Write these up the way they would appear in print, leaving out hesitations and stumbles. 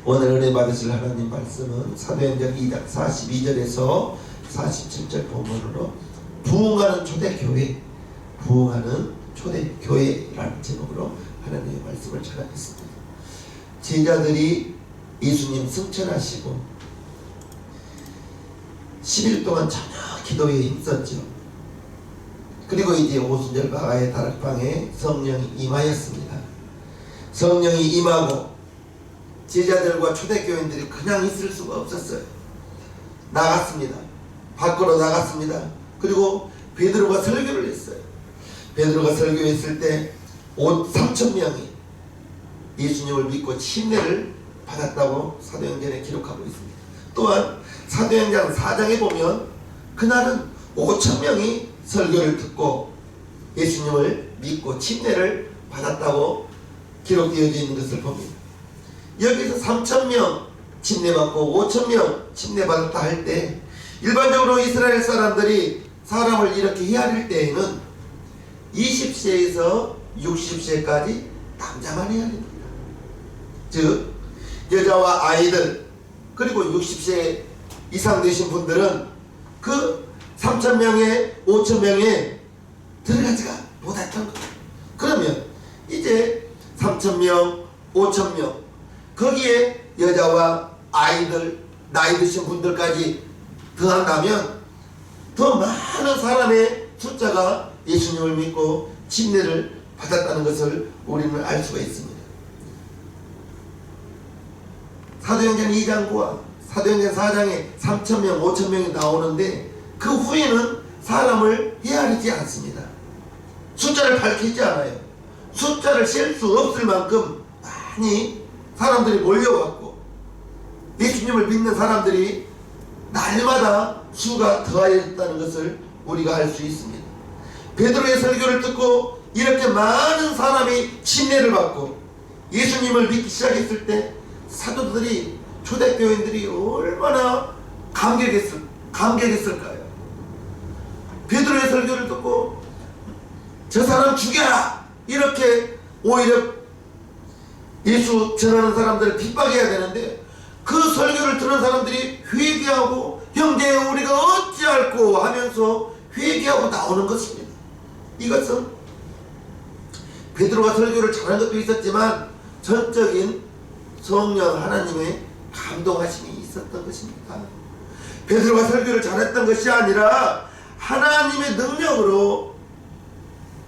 오늘 은혜 받으실 하나님 말씀은 사도행전 2장 42절에서 47절 본문으로 부흥하는 초대교회, 부흥하는 초대교회라는 제목으로 하나님의 말씀을 전하겠습니다. 제자들이 예수님 승천하시고 10일 동안 전혀 기도에 힘썼죠. 그리고 이제 오순절 바가의 다락방에 성령이 임하였습니다. 성령이 임하고 제자들과 초대교인들이 그냥 있을 수가 없었어요. 나갔습니다. 밖으로 나갔습니다. 그리고 베드로가 설교를 했어요. 베드로가 설교했을 때 3,000명이 예수님을 믿고 침례를 받았다고 사도행전에 기록하고 있습니다. 또한 사도행전 4장에 보면 그날은 5,000명이 설교를 듣고 예수님을 믿고 침례를 받았다고 기록되어 있는 것을 봅니다. 여기서 3,000명 침례받고 5,000명 침례받았다 할 때 일반적으로 이스라엘 사람들이 사람을 이렇게 헤아릴 때에는 20세에서 60세까지 남자만 헤아립니다. 즉 여자와 아이들 그리고 60세 이상 되신 분들은 그 3,000명에 5,000명에 들어가지가 못했던 거예요. 그러면 이제 3,000명, 5,000명 거기에 여자와 아이들, 나이 드신 분들까지 더한다면 더 많은 사람의 숫자가 예수님을 믿고 침례를 받았다는 것을 우리는 알 수가 있습니다. 사도행전 2장과 사도행전 4장에 3,000명, 5,000명이 나오는데 그 후에는 사람을 헤아리지 않습니다. 숫자를 밝히지 않아요. 숫자를 셀 수 없을 만큼 많이 사람들이 몰려왔고 예수님을 믿는 사람들이 날마다 수가 더하였다는 것을 우리가 알 수 있습니다. 베드로의 설교를 듣고 이렇게 많은 사람이 침례를 받고 예수님을 믿기 시작했을 때 사도들이 초대교인들이 얼마나 감격했을까요? 베드로의 설교를 듣고 저 사람 죽여라 이렇게 오히려 예수 전하는 사람들을 핍박해야 되는데 그 설교를 들은 사람들이 회개하고 형제 우리가 어찌할꼬 하면서 회개하고 나오는 것입니다. 이것은 베드로가 설교를 잘한 것도 있었지만 전적인 성령 하나님의 감동하심이 있었던 것입니다. 베드로가 설교를 잘했던 것이 아니라 하나님의 능력으로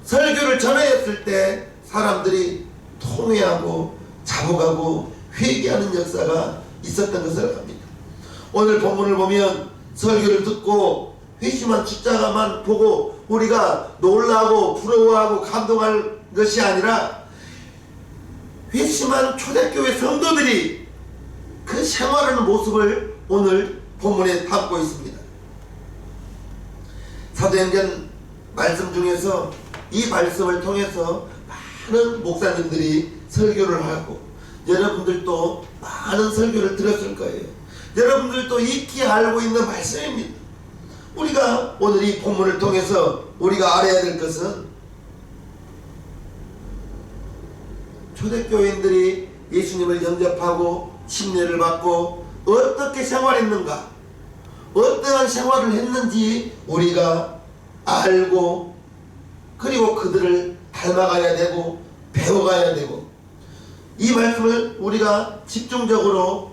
설교를 전하였을 때 사람들이 통회하고 자복하고 회개하는 역사가 있었던 것을 압니다. 오늘 본문을 보면 설교를 듣고 회심한 숫자가만 보고 우리가 놀라고 부러워하고 감동할 것이 아니라 회심한 초대교회 성도들이 그 생활하는 모습을 오늘 본문에 담고 있습니다. 사도행전 말씀 중에서 이 말씀을 통해서 많은 목사님들이 설교를 하고 여러분들도 많은 설교를 들었을 거예요. 여러분들도 익히 알고 있는 말씀입니다. 우리가 오늘 이 본문을 통해서 우리가 알아야 될 것은 초대교인들이 예수님을 영접하고 침례를 받고 어떻게 생활했는가, 어떠한 생활을 했는지 우리가 알고 그리고 그들을 닮아가야 되고 배워가야 되고 이 말씀을 우리가 집중적으로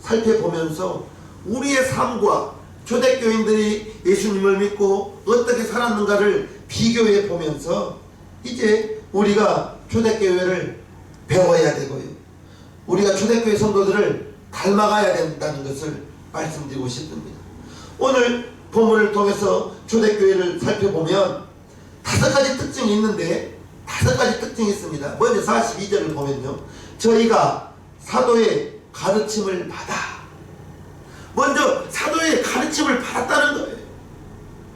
살펴보면서 우리의 삶과 초대교인들이 예수님을 믿고 어떻게 살았는가를 비교해 보면서 이제 우리가 초대교회를 배워야 되고요. 우리가 초대교회 성도들을 닮아가야 된다는 것을 말씀드리고 싶습니다. 오늘 본문을 통해서 초대교회를 살펴보면 5가지 특징이 있는데 5가지 특징이 있습니다. 먼저 42절을 보면요. 저희가 사도의 가르침을 받아. 먼저 사도의 가르침을 받았다는 거예요.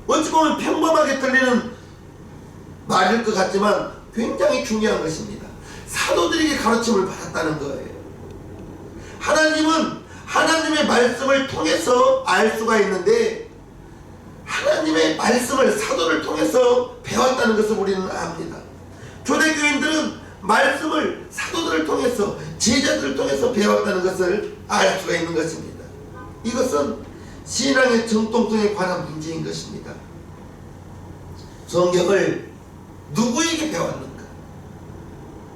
어찌 보면 평범하게 들리는 말일 것 같지만 굉장히 중요한 것입니다. 사도들에게 가르침을 받았다는 거예요. 하나님은 하나님의 말씀을 통해서 알 수가 있는데 하나님의 말씀을 사도를 통해서 배웠다는 것을 우리는 압니다. 초대교인들은 말씀을 사도들을 통해서 제자들을 통해서 배웠다는 것을 알 수가 있는 것입니다. 이것은 신앙의 정통성에 관한 문제인 것입니다. 성경을 누구에게 배웠는가?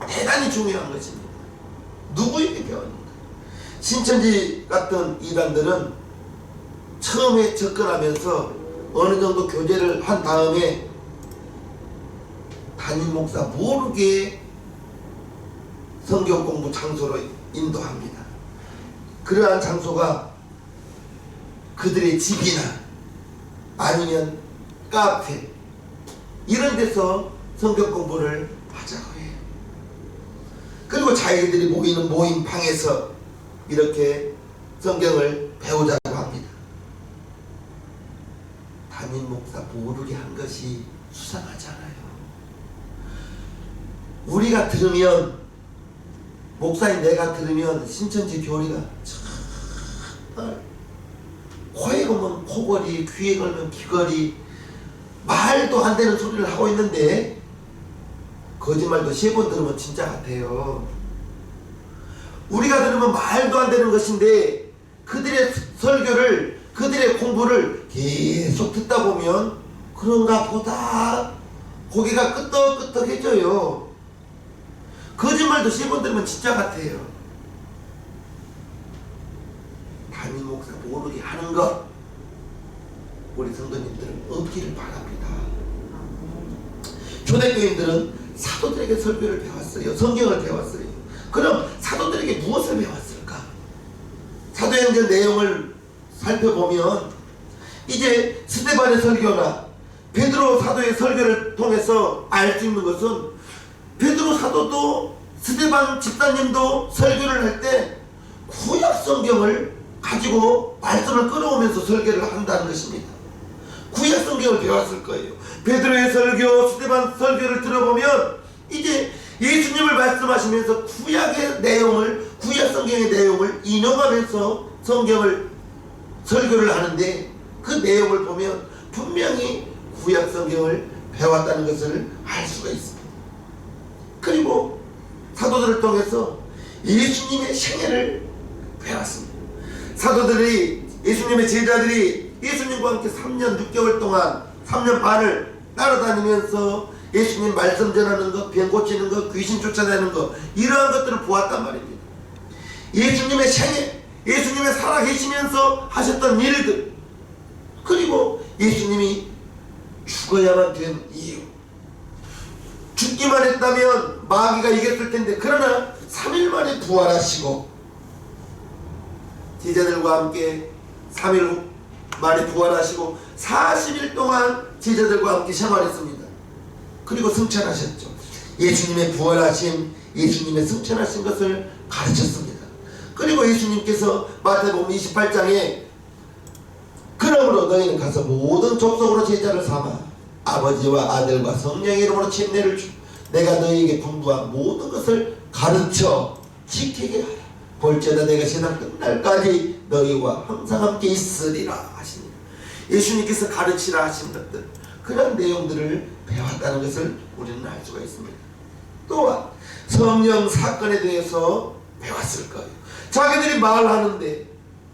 대단히 중요한 것입니다. 누구에게 배웠는가? 신천지 같은 이단들은 처음에 접근하면서 어느 정도 교제를 한 다음에 담임 목사 모르게 성경 공부 장소로 인도합니다. 그러한 장소가 그들의 집이나 아니면 카페 이런 데서 성경 공부를 하자고 해요. 그리고 자기들이 모이는 모임방에서 이렇게 성경을 배우자고 합니다. 담임 목사 모르게 한 것이 수상하잖아요. 우리가 들으면, 목사인 내가 들으면 신천지 교리가 정말 코에 걸면 코걸이, 귀에 걸면 귀걸이, 말도 안 되는 소리를 하고 있는데 거짓말도 3번 들으면 진짜 같아요. 우리가 들으면 말도 안 되는 것인데 그들의 설교를, 그들의 공부를 계속 듣다 보면 그런가 보다 고개가 끄덕끄덕해져요. 거짓말도 3번 들으면 진짜 같아요. 담임 목사 모르게 하는 것 우리 성도님들은 없기를 바랍니다. 초대교인들은 사도들에게 설교를 배웠어요. 성경을 배웠어요. 그럼 사도들에게 무엇을 배웠을까? 사도행전 내용을 살펴보면 이제 스데반의 설교나 베드로 사도의 설교를 통해서 알 수 있는 것은 베드로 사도도 스데반 집사님도 설교를 할 때 구약 성경을 가지고 말씀을 끌어오면서 설교를 한다는 것입니다. 구약 성경을 배웠을 거예요. 베드로의 설교, 스데반 설교를 들어보면 이제 예수님을 말씀하시면서 구약의 내용을, 구약 성경의 내용을 인용하면서 성경을 설교를 하는데 그 내용을 보면 분명히 구약 성경을 배웠다는 것을 알 수가 있습니다. 그리고 사도들을 통해서 예수님의 생애를 배웠습니다. 사도들이, 예수님의 제자들이 예수님과 함께 3년 6개월 동안 3년 반을 따라다니면서 예수님 말씀 전하는 것, 병 고치는 것, 귀신 쫓아내는 것, 이러한 것들을 보았단 말입니다. 예수님의 생애, 예수님의 살아계시면서 하셨던 일들, 그리고 예수님이 죽어야만 된 이유, 죽기만 했다면 마귀가 이겼을 텐데 그러나 3일 만에 부활하시고 제자들과 함께 3일 만에 부활하시고 40일 동안 제자들과 함께 생활했습니다. 그리고 승천하셨죠. 예수님의 부활하심, 예수님의 승천하신 것을 가르쳤습니다. 그리고 예수님께서 마태복음 28장에 그러므로 너희는 가서 모든 족속으로 제자를 삼아 아버지와 아들과 성령의 이름으로 침례를 주 내가 너희에게 분부한 모든 것을 가르쳐 지키게 하라. 볼지어다 내가 세상 끝날까지 너희와 항상 함께 있으리라 하십니다. 예수님께서 가르치라 하신 것들, 그런 내용들을 배웠다는 것을 우리는 알 수가 있습니다. 또한 성령 사건에 대해서 배웠을 거예요. 자기들이 말하는데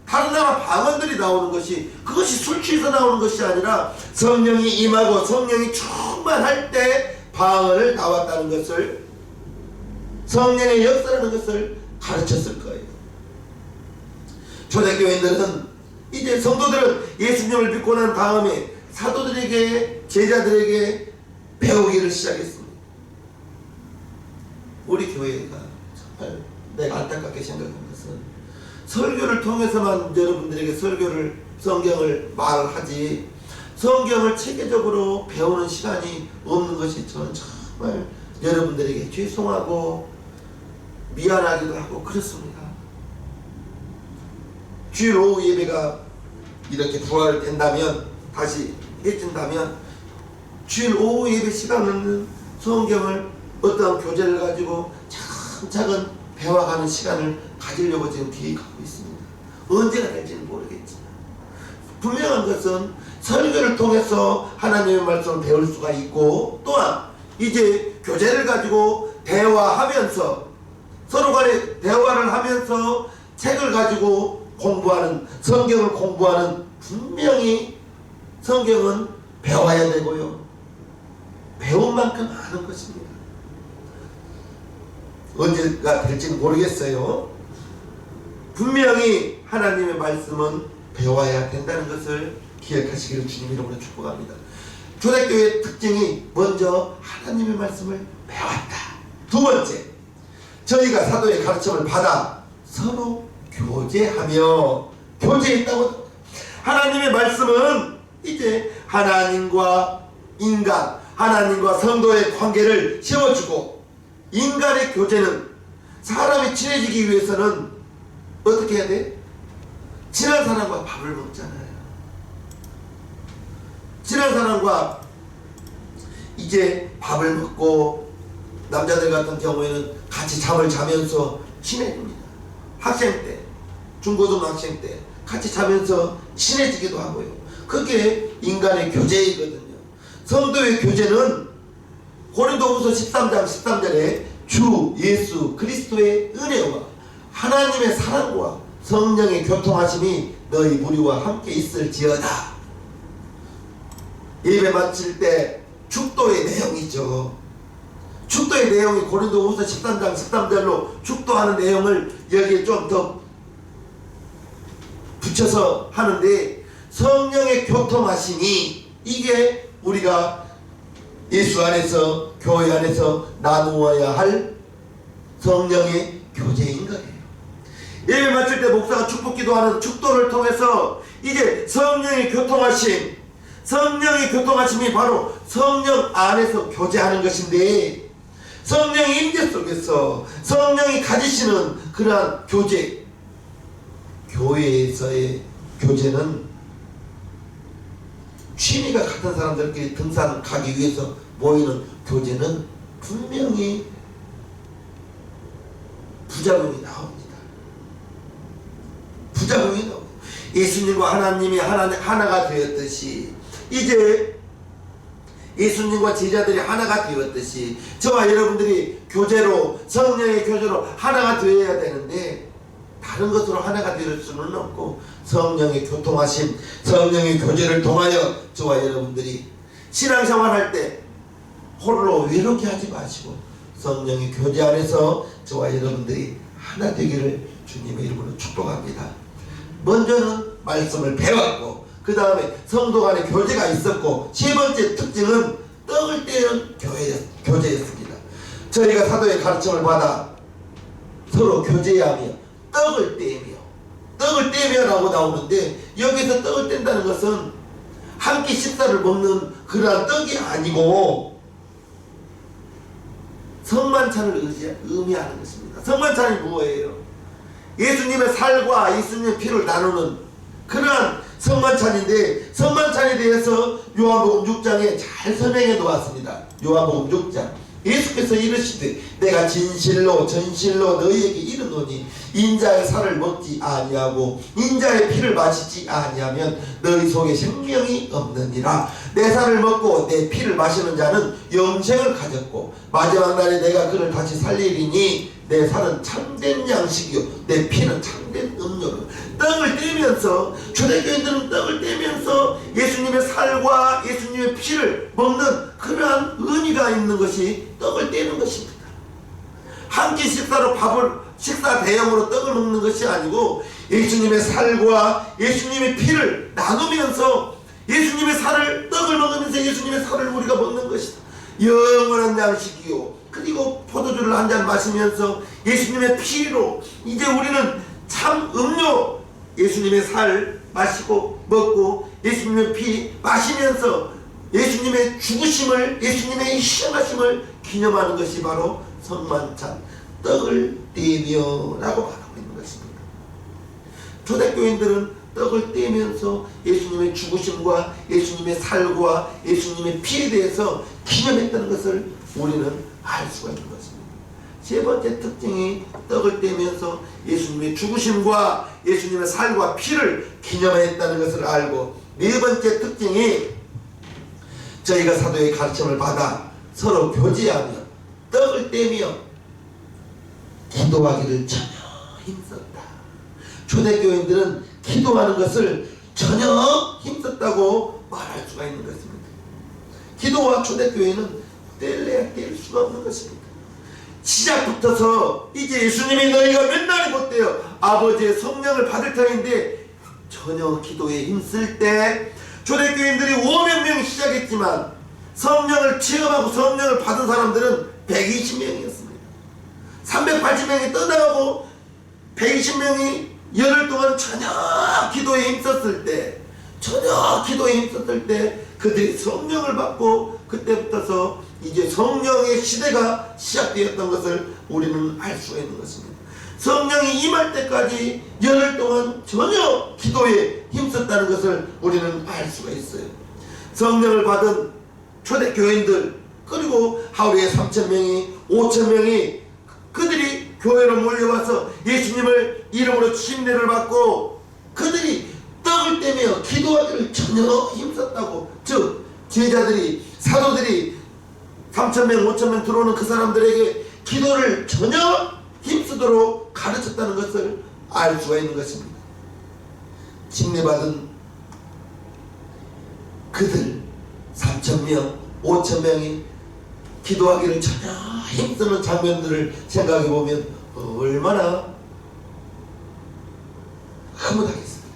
다른 나라 방언들이 나오는 것이, 그것이 술 취해서 나오는 것이 아니라 성령이 임하고 성령이 충만할 때 방언을 나왔다는 것을, 성령의 역사라는 것을 가르쳤을 거예요. 초대교인들은, 이제 성도들은 예수님을 믿고 난 다음에 사도들에게, 제자들에게 배우기를 시작했습니다. 우리 교회가 정말 내가 안타깝게 생각한 것은 설교를 통해서만 여러분들에게 설교를, 성경을 말하지 성경을 체계적으로 배우는 시간이 없는 것이 저는 정말 여러분들에게 죄송하고 미안하기도 하고 그렇습니다. 주일 오후 예배가 이렇게 부활된다면, 다시 해진다면 주일 오후 예배 시간은 성경을 어떤 교재를 가지고 차근차근 배워가는 시간을 가지려고 지금 계획하고 있습니다. 언제가 될지는 모르겠지만 분명한 것은 설교를 통해서 하나님의 말씀을 배울 수가 있고, 또한 이제 교재를 가지고 대화하면서 서로 간에 대화를 하면서 책을 가지고 공부하는, 성경을 공부하는, 분명히 성경은 배워야 되고요. 배운 만큼 아는 것입니다. 언제가 될지는 모르겠어요. 분명히 하나님의 말씀은 배워야 된다는 것을 기억하시기를 주님 이름으로 축복합니다. 초대교회의 특징이 먼저 하나님의 말씀을 배웠다. 두 번째, 저희가 사도의 가르침을 받아 서로 교제하며, 교제했다고. 하나님의 말씀은 이제 하나님과 인간, 하나님과 성도의 관계를 세워주고, 인간의 교제는 사람이 친해지기 위해서는 어떻게 해야 돼? 친한 사람과 밥을 먹잖아요. 친한 사람과 이제 밥을 먹고, 남자들 같은 경우에는 같이 잠을 자면서 친해집니다. 학생 때, 중고등학생 때 같이 자면서 친해지기도 하고요. 그게 인간의 교제이거든요. 성도의 교제는 고린도후서 13장 13절에 주 예수 그리스도의 은혜와 하나님의 사랑과 성령의 교통하심이 너희 무리와 함께 있을지어다. 예배 마칠 때 축도의 내용이죠. 축도의 내용이 고린도후서 13장 13절로 축도하는 내용을 여기에 좀 더 붙여서 하는데, 성령의 교통하심이 이게 우리가 예수 안에서, 교회 안에서 나누어야 할 성령의 교제인 거예요. 예배 마칠 때 목사가 축복기도하는 축도를 통해서 이제 성령의 교통하심, 성령의 교통하심이 바로 성령 안에서 교제하는 것인데, 성령의 임재 속에서 성령이 가지시는 그러한 교제, 교회에서의 교제는 취미가 같은 사람들끼리 등산 가기 위해서 모이는 교제는 분명히 부작용이 나옵니다. 부작용이 나옵니다. 예수님과 하나님이 하나가 되었듯이, 이제 예수님과 제자들이 하나가 되었듯이 저와 여러분들이 교제로, 성령의 교제로 하나가 되어야 되는데, 다른 것으로 하나가 될 수는 없고, 성령의 교통하심, 성령의 교제를 통하여 저와 여러분들이 신앙생활 할 때 홀로 외롭게 하지 마시고 성령의 교제 안에서 저와 여러분들이 하나 되기를 주님의 이름으로 축복합니다. 먼저는 말씀을 배웠고, 그 다음에 성도 간의 교제가 있었고, 세 번째 특징은 떡을 떼는 교제였습니다. 저희가 사도의 가르침을 받아 서로 교제하며 떡을 떼며라고 나오는데, 여기서 떡을 뗀다는 것은 한 끼 식사를 먹는 그러한 떡이 아니고 성만찬을 의미하는 것입니다. 성만찬이 뭐예요? 예수님의 살과 예수님의 피를 나누는 그러한 성만찬인데, 성만찬에 대해서 요한복음 6장에 잘 설명해 놓았습니다. 요한복음 6장, 예수께서 이르시되 내가 진실로 전실로 너희에게 이르노니 인자의 살을 먹지 아니하고 인자의 피를 마시지 아니하면 너희 속에 생명이 없느니라. 내 살을 먹고 내 피를 마시는 자는 영생을 가졌고 마지막 날에 내가 그를 다시 살리리니 내 살은 참된 양식이요 내 피는 참된 음료로. 떡을 떼면서, 초대교인들은 떡을 떼면서 예수님의 살과 예수님의 피를 먹는 그러한 의미가 있는 것이 떡을 떼는 것입니다. 한 끼 식사로 식사 대용으로 떡을 먹는 것이 아니고 예수님의 살과 예수님의 피를 나누면서, 예수님의 살을, 떡을 먹으면서 예수님의 살을 우리가 먹는 것이다. 영원한 양식이요, 그리고 포도주를 한 잔 마시면서 예수님의 피로 이제 우리는 참 음료, 예수님의 살 마시고 먹고 예수님의 피 마시면서 예수님의 죽으심을, 예수님의 희생하심을 기념하는 것이 바로 성만찬, 떡을 떼며라고 말하고 있는 것입니다. 초대교인들은 떡을 떼면서 예수님의 죽으심과 예수님의 살과 예수님의 피에 대해서 기념했다는 것을 우리는 알 수가 있는 것입니다. 세 번째 특징이 떡을 떼면서 예수님의 죽으심과 예수님의 살과 피를 기념했다는 것을 알고, 네 번째 특징이 저희가 사도의 가르침을 받아 서로 교제하며 떡을 떼며 기도하기를 전혀 힘썼다. 초대교인들은 기도하는 것을 전혀 힘썼다고 말할 수가 있는 것입니다. 기도와 초대교회는 뗄래야 뗄 수가 없는 것입니다. 시작부터서 이제 예수님이 너희가 맨날이 못돼요. 아버지의 성령을 받을 터인데 전혀 기도에 힘쓸 때 초대교인들이 500명이 시작했지만 성령을 체험하고 성령을 받은 사람들은 120명이었습니다. 380명이 떠나가고 120명이 열흘 동안 전혀 기도에 힘썼을 때 그들이 성령을 받고 그때부터서 이제 성령의 시대가 시작되었던 것을 우리는 알 수가 있는 것입니다. 성령이 임할 때까지 열흘 동안 전혀 기도에 힘썼다는 것을 우리는 알 수가 있어요. 성령을 받은 초대교인들 그리고 하루에 3,000명이 5,000명이 그들이 교회로 몰려와서 예수님을 이름으로 침례를 받고 그들이 떡을 떼며 기도하기를 전혀 힘썼다고, 즉 제자들이 사도들이 3,000명 5,000명 들어오는 그 사람들에게 기도를 전혀 힘쓰도록 가르쳤다는 것을 알 수가 있는 것입니다. 침례받은 그들 3,000명 5,000명이 기도하기를 전혀 힘쓰는 장면들을 생각해 보면 얼마나 흐뭇하겠습니까?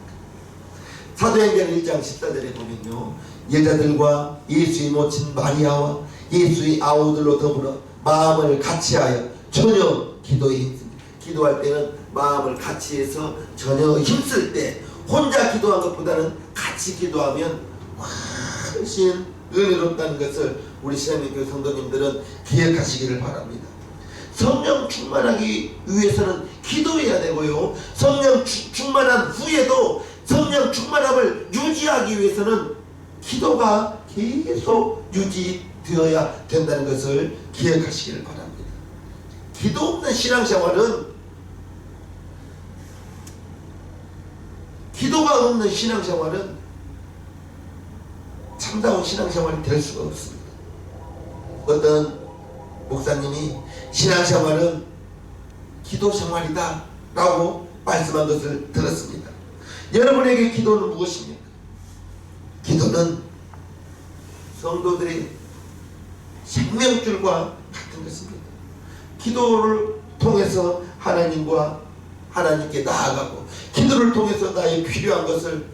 사도행전 1장 14절에 보면요, 여자들과 예수의 모친 마리아와 예수의 아우들로 더불어 마음을 같이하여 전혀 기도에 힘씁니다. 기도할 때는 마음을 같이해서 전혀 힘쓸 때 혼자 기도한 것보다는 같이 기도하면 훨씬 은혜롭다는 것을 우리 신앙교회 성도님들은 기억하시기를 바랍니다. 성령 충만하기 위해서는 기도해야 되고요, 성령 충만한 후에도 성령 충만함을 유지하기 위해서는 기도가 계속 유지되어야 된다는 것을 기억하시기를 바랍니다. 기도 없는 기도가 없는 신앙생활은 참다운 신앙생활이 될 수가 없습니다. 어떤 목사님이 신앙생활은 기도생활이다 라고 말씀한 것을 들었습니다. 여러분에게 기도는 무엇입니까? 기도는 성도들의 생명줄과 같은 것입니다. 기도를 통해서 하나님께 나아가고, 기도를 통해서 나의 필요한 것을,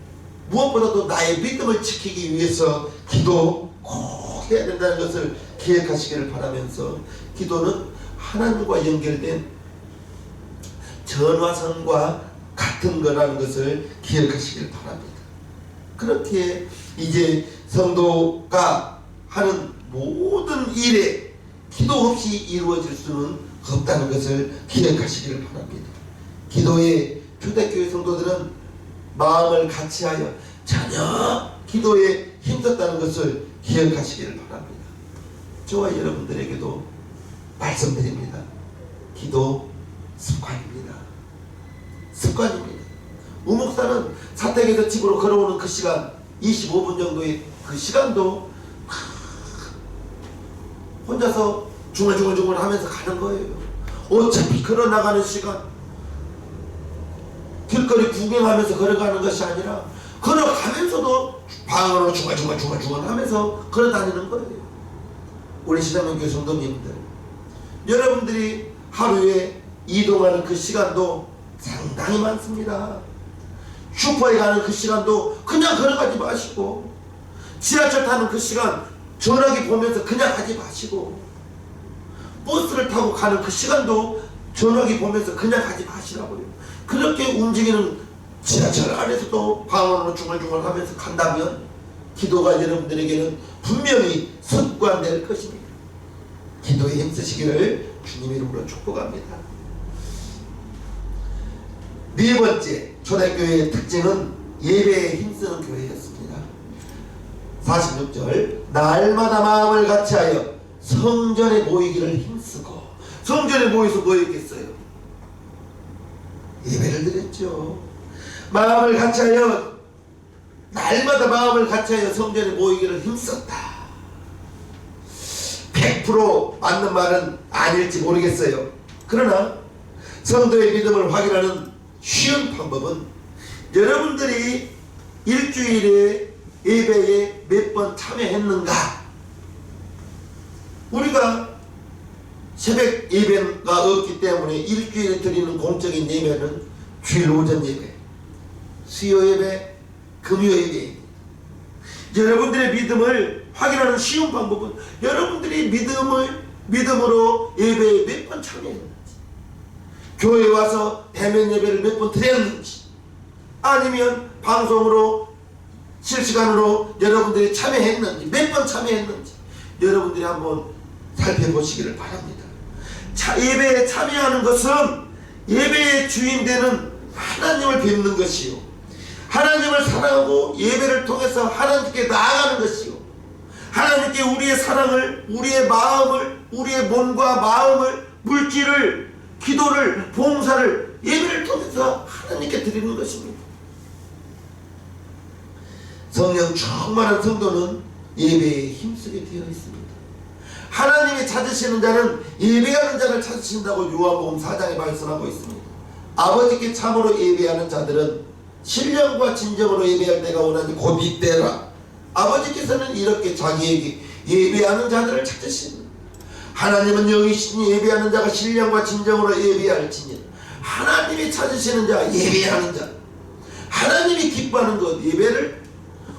무엇보다도 나의 믿음을 지키기 위해서 기도 꼭 해야 된다는 것을 기억하시기를 바라면서, 기도는 하나님과 연결된 전화선과 같은 거라는 것을 기억하시기를 바랍니다. 그렇게 이제 성도가 하는 모든 일에 기도 없이 이루어질 수는 없다는 것을 기억하시기를 바랍니다. 기도의 초대교회 성도들은 마음을 같이하여 전혀 기도에 힘썼다는 것을 기억하시기를 바랍니다. 저와 여러분들에게도 말씀드립니다. 기도 습관입니다. 우목사는 사택에서 집으로 걸어오는 그 시간, 25분 정도의 그 시간도 혼자서 중얼중얼 하면서 가는 거예요. 어차피 걸어나가는 시간, 길거리 구경하면서 걸어가는 것이 아니라 걸어가면서도 방언으로 중얼중얼 하면서 걸어다니는 거예요. 우리 시장교회 성도님들, 여러분들이 하루에 이동하는 그 시간도 상당히 많습니다. 슈퍼에 가는 그 시간도 그냥 걸어가지 마시고, 지하철 타는 그 시간 전화기 보면서 그냥 가지 마시고, 버스를 타고 가는 그 시간도 전화기 보면서 그냥 가지 마시라고요. 그렇게 움직이는 지하철 안에서도 방언으로 중얼중얼 하면서 간다면 기도가 여러분들에게는 분명히 습관될 것입니다. 기도에 힘쓰시기를 주님 이름으로 축복합니다. 네 번째, 초대교회의 특징은 예배에 힘쓰는 교회였습니다. 46절, 날마다 마음을 같이하여 성전에 모이기를 힘쓰고. 성전에 모여서 뭐 했겠어요? 예배를 드렸죠. 마음을 같이하여, 날마다 마음을 같이하여 성전에 모이기를 힘썼다. 100% 100% 맞는 말은 아닐지 모르겠어요. 그러나 성도의 믿음을 확인하는 쉬운 방법은 여러분들이 일주일에 예배에 몇 번 참여했는가. 우리가 새벽 예배가 없기 때문에 일주일에 드리는 공적인 예배는 주일 오전 예배, 수요 예배, 금요 예배. 여러분들의 믿음을 확인하는 쉬운 방법은 여러분들이 믿음으로 예배에 몇 번 참여했는지, 교회에 와서 대면 예배를 몇 번 드렸는지, 아니면 방송으로 실시간으로 여러분들이 참여했는지, 몇 번 참여했는지 여러분들이 한번 살펴보시기를 바랍니다. 예배에 참여하는 것은 예배의 주인 되는 하나님을 뵙는 것이요, 하나님을 사랑하고 예배를 통해서 하나님께 나아가는 것이요, 하나님께 우리의 사랑을, 우리의 마음을, 우리의 몸과 마음을, 물질을, 기도를, 봉사를 예배를 통해서 하나님께 드리는 것입니다. 성령 충만한 성도는 예배에 힘쓰게 되어 있습니다. 하나님이 찾으시는 자는 예배하는 자를 찾으신다고 요한복음 4장에 말씀하고 있습니다. 아버지께 참으로 예배하는 자들은 신령과 진정으로 예배할 때가 오나니 곧 이때라. 아버지께서는 이렇게 자기에게 예배하는 자들을 찾으십니다. 하나님은 영이시니 예배하는 자가 신령과 진정으로 예배할지니, 하나님이 찾으시는 자, 예배하는 자, 하나님이 기뻐하는 것, 예배를,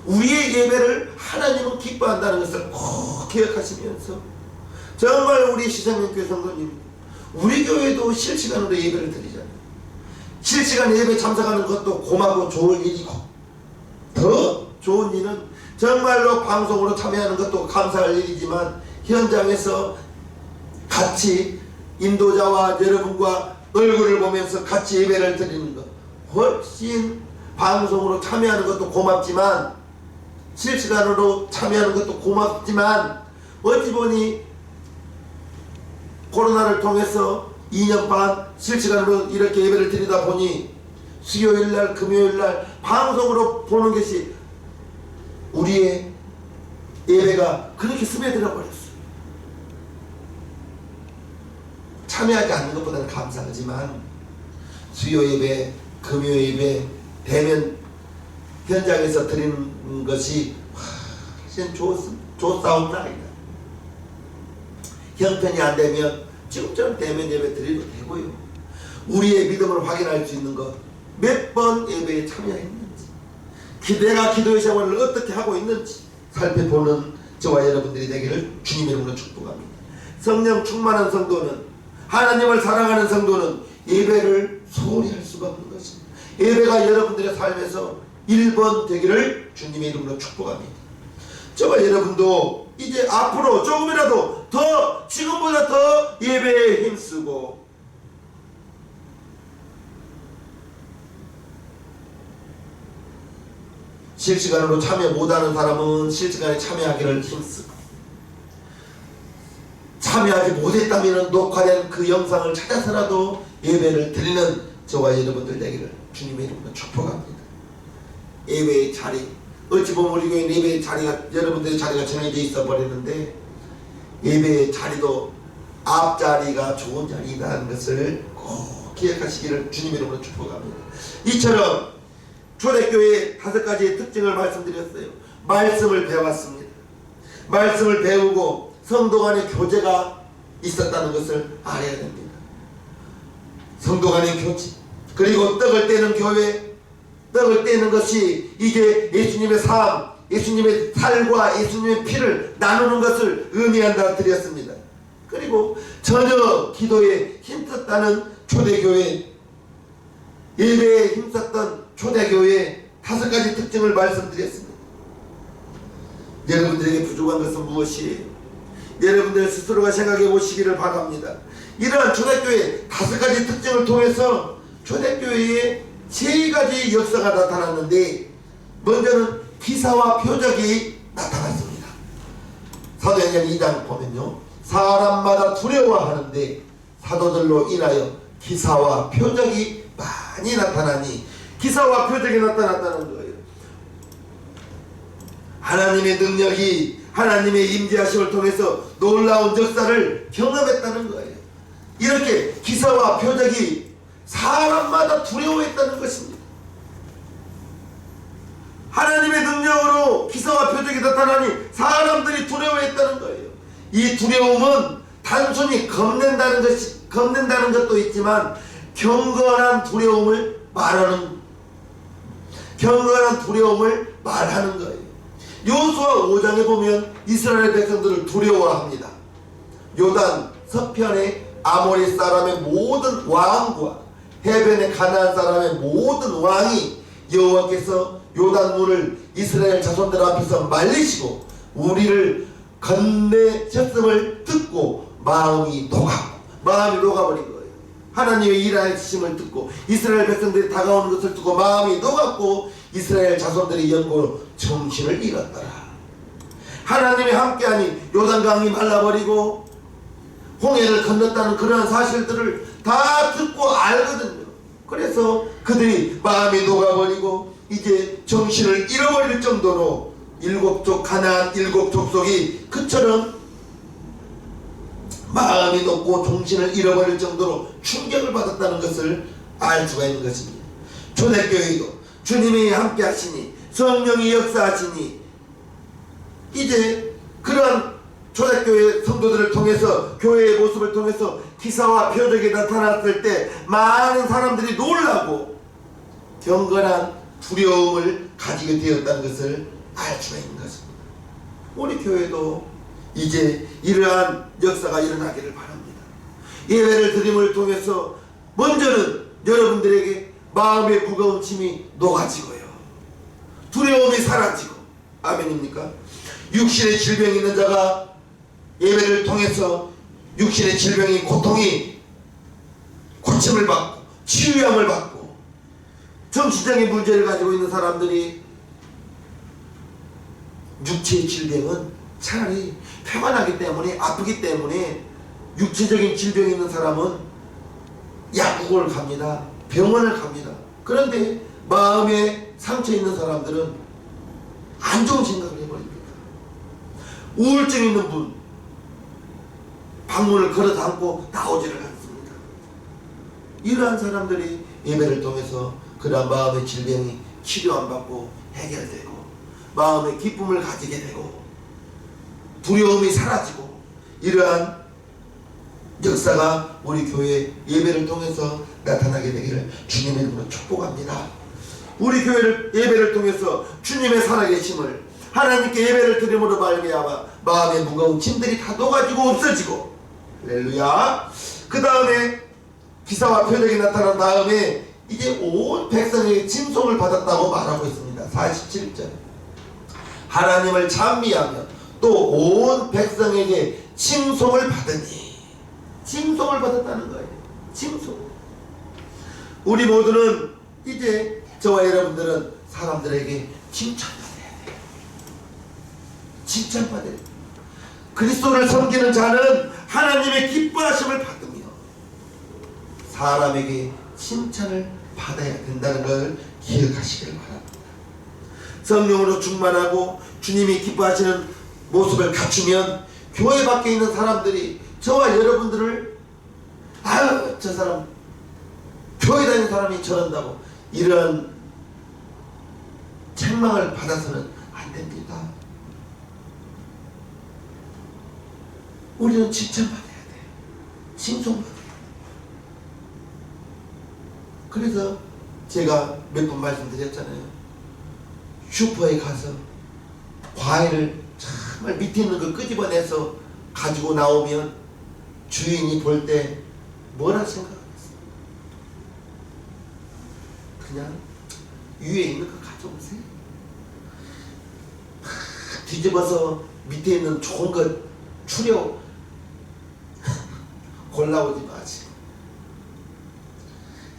우리의 예배를 하나님은 기뻐한다는 것을 꼭 기억하시면서, 정말 우리 시장님교회 성도님, 우리 교회도 실시간으로 예배를 드리잖아요. 실시간 예배 참석하는 것도 고맙고 좋은 일이고, 더 좋은 일은 정말로 방송으로 참여하는 것도 감사할 일이지만, 현장에서 같이 인도자와 여러분과 얼굴을 보면서 같이 예배를 드리는 것, 훨씬 방송으로 참여하는 것도 고맙지만, 실시간으로 참여하는 것도 고맙지만, 어찌 보니 코로나를 통해서 2년 반 실시간으로 이렇게 예배를 드리다 보니 수요일날, 금요일날 방송으로 보는 것이 우리의 예배가 그렇게 스며들어 버렸어요. 참여하지 않는 것보다는 감사하지만 수요 예배, 금요 예배, 대면 현장에서 드리는 것이 훨씬 좋사옵나이다. 형편이 안 되면 지금처럼 대면 예배 드려도 되고요. 우리의 믿음을 확인할 수 있는 것, 몇 번 예배에 참여했는지, 내가 기도의 생활을 어떻게 하고 있는지 살펴보는 저와 여러분들이 되기를 주님의 이름으로 축복합니다. 성령 충만한 성도는, 하나님을 사랑하는 성도는 예배를 소홀히 할 수가 없는 것입니다. 예배가 여러분들의 삶에서 1번 되기를 주님의 이름으로 축복합니다. 저와 여러분도 이제 앞으로 조금이라도 더, 지금보다 더 예배에 힘쓰고, 실시간으로 참여 못하는 사람은 실시간에 참여하기를 힘쓰고, 참여하지 못했다면 녹화된 그 영상을 찾아서라도 예배를 드리는 저와 여러분들 되기를 주님의 이름으로 축복합니다. 예배의 자리, 어찌 보면 우리 교회는 예배의 자리가, 여러분들의 자리가 정해져 있어 버렸는데, 예배의 자리도 앞자리가 좋은 자리라는 것을 꼭 기억하시기를 주님의 이름으로 축복합니다. 이처럼 초대교회의 5가지의 특징을 말씀드렸어요. 말씀을 배웠습니다. 말씀을 배우고 성도 간의 교제가 있었다는 것을 알아야 됩니다. 성도 간의 교제, 그리고 떡을 떼는 교회, 떡을 떼는 것이 이게 예수님의 삶, 예수님의 살과 예수님의 피를 나누는 것을 의미한다 드렸습니다. 그리고 전혀 기도에 힘썼다는 초대교회, 예배에 힘썼던 초대교회의 5가지 특징을 말씀드렸습니다. 여러분들에게 부족한 것은 무엇이에요? 여러분들 스스로가 생각해 보시기를 바랍니다. 이러한 초대교회의 5가지 특징을 통해서 초대교회의 3가지 역사가 나타났는데, 먼저는 기사와 표적이 나타났습니다. 사도행전 2장 보면요, 사람마다 두려워하는데 사도들로 인하여 기사와 표적이 많이 나타나니, 기사와 표적이 나타났다는 거예요. 하나님의 능력이, 하나님의 임재하심을 통해서 놀라운 역사를 경험했다는 거예요. 이렇게 기사와 표적이 사람마다 두려워했다는 것입니다. 하나님의 능력으로 기사와 표적이 나타나니 사람들이 두려워했다는 거예요. 이 두려움은 단순히 겁낸다는 것도 있지만 경건한 두려움을 말하는 거예요. 여호수아 5장에 보면 이스라엘 백성들을 두려워합니다. 요단 서편의 아모리 사람의 모든 왕과 해변의 가나안 사람의 모든 왕이 여호와께서 요단물을 이스라엘 자손들 앞에서 말리시고 우리를 건네셨음을 듣고 마음이 녹아버린 거예요. 하나님의 일하심을 듣고 이스라엘 백성들이 다가오는 것을 듣고 마음이 녹았고 이스라엘 자손들이 연고 정신을 잃었더라. 하나님이 함께하니 요단강이 말라버리고 홍해를 건넜다는 그러한 사실들을 다 듣고 알거든요. 그래서 그들이 마음이 녹아버리고 이제 정신을 잃어버릴 정도로 가나안 7족속이 그처럼 마음이 녹고 정신을 잃어버릴 정도로 충격을 받았다는 것을 알 수가 있는 것입니다. 초대교회도 주님이 함께 하시니 성령이 역사하시니 이제 그러한 초대교회 성도들을 통해서 교회의 모습을 통해서 기사와 표적이 나타났을 때 많은 사람들이 놀라고 경건한 두려움을 가지게 되었다는 것을 알 수가 있는 것입니다. 우리 교회도 이제 이러한 역사가 일어나기를 바랍니다. 예배를 드림을 통해서 먼저는 여러분들에게 마음의 무거운 짐이 녹아지고요. 두려움이 사라지고, 아멘입니까? 육신의 질병이 있는 자가 예배를 통해서 육신의 질병이 고통이 고침을 받고 치유함을 받고, 정신적인 문제를 가지고 있는 사람들이 육체의 질병은 차라리 표가 나기 때문에 아프기 때문에 육체적인 질병이 있는 사람은 약국을 갑니다. 병원을 갑니다. 그런데 마음에 상처 있는 사람들은 안 좋은 생각을 해버립니다. 우울증 있는 분 방문을 걸어 담고 나오지를 않습니다. 이러한 사람들이 예배를 통해서 그러한 마음의 질병이 치료 안 받고 해결되고 마음의 기쁨을 가지게 되고 두려움이 사라지고 이러한 역사가 우리 교회 예배를 통해서 나타나게 되기를 주님의 이름으로 축복합니다. 우리 교회를 예배를 통해서 주님의 살아계심을 하나님께 예배를 드림으로 말미암아 마음의 무거운 짐들이 다 녹아지고 없어지고, 할렐루야. 그 다음에 기사와 표적이 나타난 다음에 이제 온 백성에게 칭송을 받았다고 말하고 있습니다. 47절 하나님을 찬미하며 또 온 백성에게 칭송을 받으니, 칭송을 받았다는 거예요. 칭송. 우리 모두는 이제 저와 여러분들은 사람들에게 칭찬받아야 돼요. 칭찬받아야 돼요. 그리스도를 섬기는 자는 하나님의 기뻐하심을 받으며 사람에게 칭찬을 받아야 된다는 걸 기억하시길 바랍니다. 성령으로 충만하고 주님이 기뻐하시는 모습을 갖추면 교회 밖에 있는 사람들이 저와 여러분들을 아유 저 사람 교회 다니는 사람이 저런다고 이런 책망을 받아서는 안 됩니다. 우리는 칭찬받아야 돼요. 칭송받아야 돼요. 그래서 제가 몇 번 말씀드렸잖아요. 슈퍼에 가서 과일을 정말 밑에 있는 거 끄집어내서 가지고 나오면 주인이 볼 때 뭐라 생각하겠어요? 그냥 위에 있는 거 가져오세요. 뒤집어서 밑에 있는 좋은 것 추려 골라오지 마시고,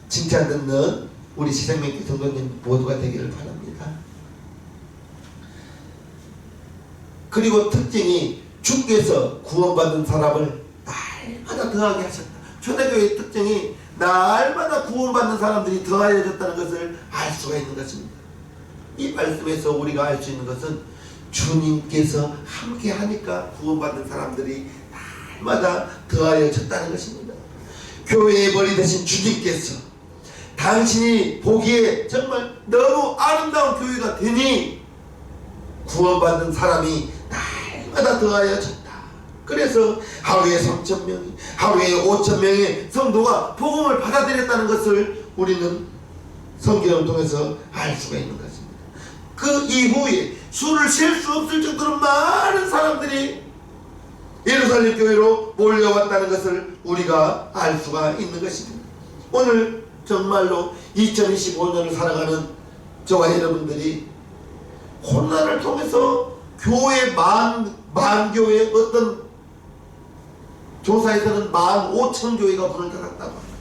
칭찬 듣는 우리 시생명교 성도님 모두가 되기를 바랍니다. 그리고 특징이 주께서 구원받은 사람을 날마다 더하게 하셨다. 초대교회의 특징이 날마다 구원받는 사람들이 더하여졌다는 것을 알 수가 있는 것입니다. 이 말씀에서 우리가 알 수 있는 것은 주님께서 함께 하니까 구원받는 사람들이 날마다 더하여졌다는 것입니다. 교회의 머리 되신 주님께서 당신이 보기에 정말 너무 아름다운 교회가 되니 구원받는 사람이 날마다 더하여졌다. 그래서 하루에 3,000명이, 하루에 5,000명의 성도가 복음을 받아들였다는 것을 우리는 성경을 통해서 알 수가 있는 것입니다. 그 이후에 수를 셀 수 없을 정도로 많은 사람들이 예루살렘 교회로 몰려왔다는 것을 우리가 알 수가 있는 것입니다. 오늘 정말로 2025년을 살아가는 저와 여러분들이 코로나를 통해서 교회 만교회 어떤 조사에서는 15,000교회가 문을 닫았다고 합니다.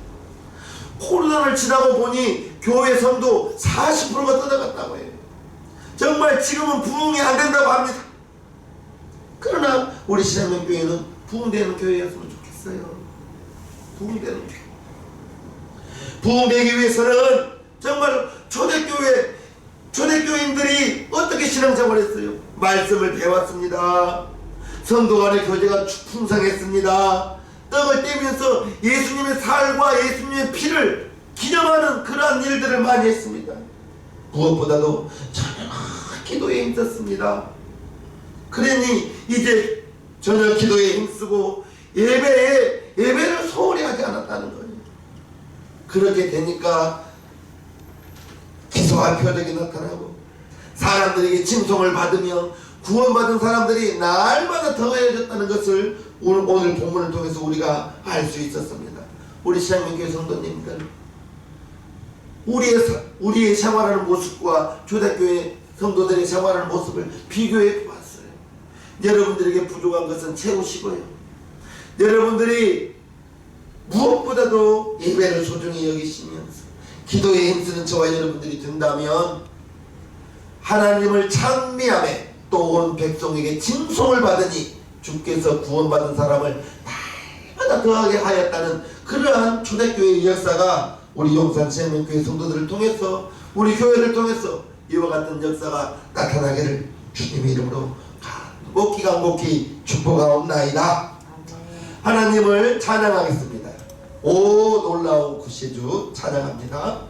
코로나를 지나고 보니 교회 성도 40%가 떠나갔다고 해요. 정말 지금은 부흥이 안 된다고 합니다. 그러나 우리 신앙교회는 부흥되는 교회였으면 좋겠어요. 부흥되는 교회. 부흥되기 위해서는 정말 초대교인들이 어떻게 신앙생활을 했어요? 말씀을 배웠습니다. 성도 간의 교제가 풍성했습니다. 떡을 떼면서 예수님의 살과 예수님의 피를 기념하는 그러한 일들을 많이 했습니다. 무엇보다도 저녁 기도에 힘썼습니다. 그러니 이제 저녁 기도에 힘쓰고 예배를 소홀히 하지 않았다는 거예요. 그렇게 되니까 기소와 표적이 나타나고 사람들에게 칭송을 받으며 구원받은 사람들이 날마다 더해졌다는 것을 오늘 본문을 통해서 우리가 알 수 있었습니다. 우리 신앙교회 성도님들, 우리의 생활하는 모습과 초대교회 성도들의 생활하는 모습을 비교해 보았어요. 여러분들에게 부족한 것은 채우시고요. 여러분들이 무엇보다도 예배를 소중히 여기시면서 기도에 힘쓰는 저와 여러분들이 된다면 하나님을 찬미하며 또 온 백성에게 칭송을 받으니 주께서 구원받은 사람을 날마다 더하게 하였다는 그러한 초대교회의 역사가 우리 용산 생명교회 성도들을 통해서 우리 교회를 통해서 이와 같은 역사가 나타나기를 주님의 이름으로 간곡히 축복하옵나이다. 하나님을 찬양하겠습니다. 오 놀라운 구세주 찬양합니다.